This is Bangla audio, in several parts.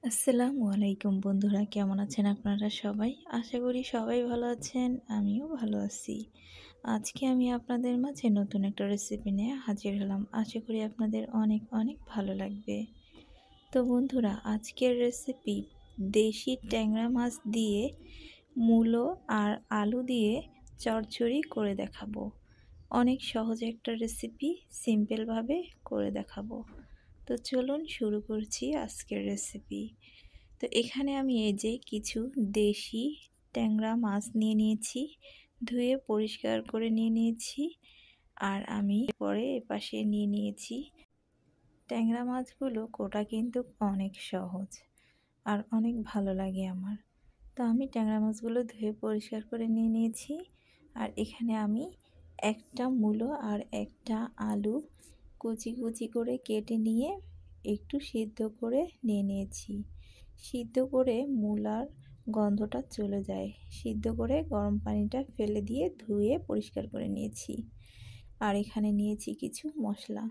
আসসালামু আলাইকুম বন্ধুরা, কেমন আছেন আপনারা সবাই? আশা করি সবাই ভালো আছেন, আমিও ভালো আছি। আজকে আমি আপনাদের মাঝে নতুন একটা রেসিপি নিয়ে হাজির হলাম। আশা করি আপনাদের অনেক অনেক ভালো লাগবে। তো বন্ধুরা, আজকের রেসিপি দেশি ট্যাংরা মাছ দিয়ে মূলো আর আলু দিয়ে চচ্চড়ি করে দেখাবো। অনেক সহজ একটা রেসিপি, সিম্পলভাবে করে দেখাবো। তো চলুন শুরু করছি আজকের রেসিপি। তো এখানে আমি এই যে কিছু দেশি ট্যাংরা মাছ নিয়ে নিয়েছি, ধুয়ে পরিষ্কার করে নিয়ে নিয়েছি। আর আমি পরে এপাশে নিয়ে নিয়েছি ট্যাংরা মাছগুলো কোটা কিন্তু অনেক সহজ আর অনেক ভালো লাগে আমার। তো আমি ট্যাংরা মাছগুলো ধুয়ে পরিষ্কার করে নিয়ে নিয়েছি। আর এখানে আমি একটা মূলো আর একটা আলু কুচি কুচি করে কেটে নিয়ে একটু সিদ্ধ করে নিয়ে নিয়েছি। সিদ্ধ করে মূলার গন্ধটা চলে যায়, সিদ্ধ করে গরম পানিটা ফেলে দিয়ে ধুয়ে পরিষ্কার করে নিয়েছি। আর এখানে নিয়েছি কিছু মশলা।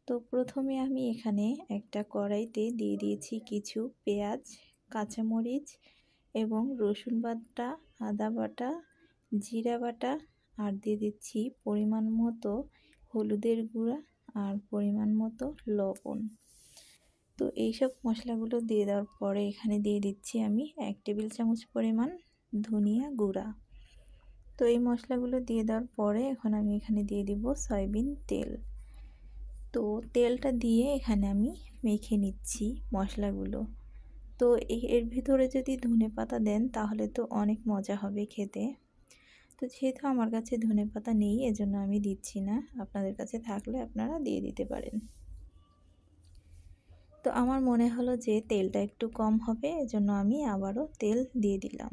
তো প্রথমে আমি এখানে একটা কড়াইতে দিয়ে দিয়েছি কিছু পেঁয়াজ, কাঁচামরিচ এবং রসুন বাটা, আদা বাটা, জিরা বাটা, আর দিয়ে দিচ্ছি পরিমাণ মতো হলুদের গুঁড়া আর পরিমাণ মতো লবণ। তো এইসব মশলাগুলো দিয়ে দেওয়ার পরে এখানে দিয়ে দিচ্ছি আমি 1 টেবিল চামচ পরিমাণ ধনিয়া গুঁড়া। তো এই মশলাগুলো দিয়ে দেওয়ার পরে এখন আমি এখানে দিয়ে দিব সয়াবিন তেল। তো তেলটা দিয়ে এখানে আমি মেখে নিচ্ছি মশলাগুলো। তো এর ভিতরে যদি ধনেপাতা দেন তাহলে তো অনেক মজা হবে খেতে। তো যেহেতু আমার কাছে ধনেপাতা নেই, এজন্য আমি দিচ্ছি না। আপনাদের কাছে থাকলে আপনারা দিয়ে দিতে পারেন। তো আমার মনে হলো যে তেলটা একটু কম হবে, এজন্য আমি আবারও তেল দিয়ে দিলাম।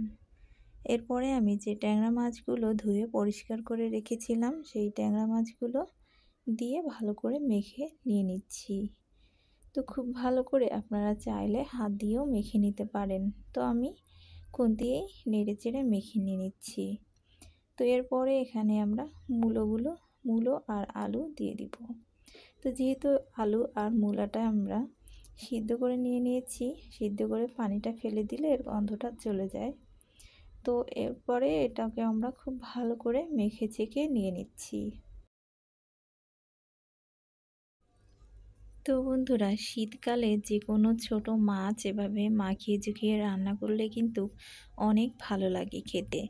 এরপরে আমি যে ট্যাংরা মাছগুলো ধুয়ে পরিষ্কার করে রেখেছিলাম সেই ট্যাংরা মাছগুলো দিয়ে ভালো করে মেখে নিয়ে নিচ্ছি। তো খুব ভালো করে আপনারা চাইলে হাত দিয়েও মেখে নিতে পারেন। তো আমি খুন্তি দিয়েই নেড়েচেড়ে মেখে নিয়ে নিচ্ছি। তো এরপরে এখানে আমরা মূলো আর আলু দিয়ে দিব। তো যেহেতু আলু আর মূলাটা আমরা সিদ্ধ করে নিয়ে নিয়েছি, সিদ্ধ করে পানিটা ফেলে দিলে এর গন্ধটা চলে যায়। তো এরপরে এটাকে আমরা খুব ভালো করে মেখে চেখে নিয়ে নিচ্ছি। তো বন্ধুরা, শীতকালে যে কোনো ছোট মাছ এভাবে মাখিয়ে চুখিয়ে রান্না করলে কিন্তু অনেক ভালো লাগে খেতে।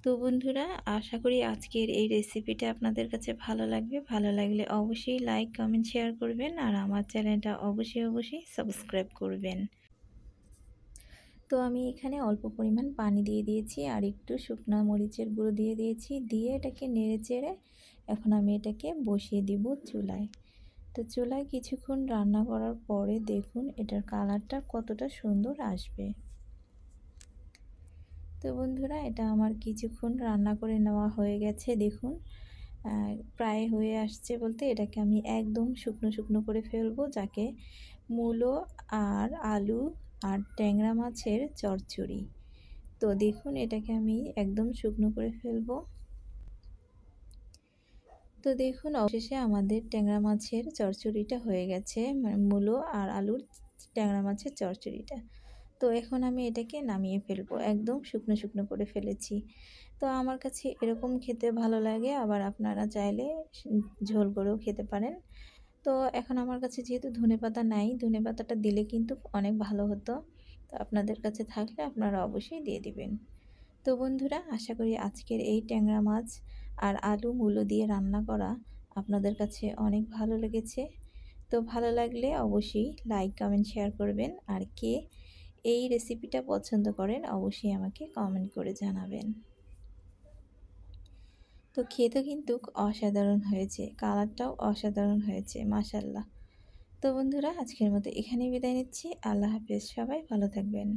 তো বন্ধুরা, আশা করি আজকের এই রেসিপিটা আপনাদের কাছে ভালো লাগবে। ভালো লাগলে অবশ্যই লাইক, কমেন্ট, শেয়ার করবেন আর আমার চ্যানেলটা অবশ্যই সাবস্ক্রাইব করবেন। তো আমি এখানে অল্প পরিমাণ পানি দিয়ে দিয়েছি আর একটু শুকনো মরিচের গুঁড়ো দিয়ে দিয়েছি, দিয়ে এটাকে নেড়ে চেড়ে এখন আমি এটাকে বসিয়ে দিব চুলায়। তো চুলায় কিছুক্ষণ রান্না করার পরে দেখুন এটার কালারটা কতটা সুন্দর আসবে। তো বন্ধুরা, এটা আমার কিছুক্ষণ রান্না করে নেওয়া হয়ে গেছে। দেখুন প্রায় হয়ে আসছে, বলতে এটাকে আমি একদম শুকনো শুকনো করে ফেলবো, যাকে মূলো আর আলু আর ট্যাংরা মাছের চচ্চড়ি। তো দেখুন এটাকে আমি একদম শুকনো করে ফেলবো। তো দেখুন অবশেষে আমাদের ট্যাংরা মাছের চচ্চড়িটা হয়ে গেছে, মানে মূলো আর আলুর ট্যাংরা মাছের চচ্চড়িটা। তো এখন আমি এটাকে নামিয়ে ফেলবো, একদম শুকনো শুকনো করে ফেলেছি। তো আমার কাছে এরকম খেতে ভালো লাগে, আবার আপনারা চাইলে ঝোল করেও খেতে পারেন। তো এখন আমার কাছে যেহেতু ধনেপাতা নাই, ধনেপাতাটা দিলে কিন্তু অনেক ভালো হতো। তো আপনাদের কাছে থাকলে আপনারা অবশ্যই দিয়ে দিবেন। তো বন্ধুরা, আশা করি আজকের এই ট্যাংরা মাছ আর আলু মূলো দিয়ে রান্না করা আপনাদের কাছে অনেক ভালো লেগেছে। তো ভালো লাগলে অবশ্যই লাইক, কমেন্ট, শেয়ার করবেন। আর কে এই রেসিপিটা পছন্দ করেন অবশ্যই আমাকে কমেন্ট করে জানাবেন। তো খেতে কিন্তু অসাধারণ হয়েছে, কালারটাও অসাধারণ হয়েছে, মাশাআল্লাহ। তো বন্ধুরা, আজকের মতো এখানেই বিদায় নিচ্ছি। আল্লাহ হাফেজ, সবাই ভালো থাকবেন।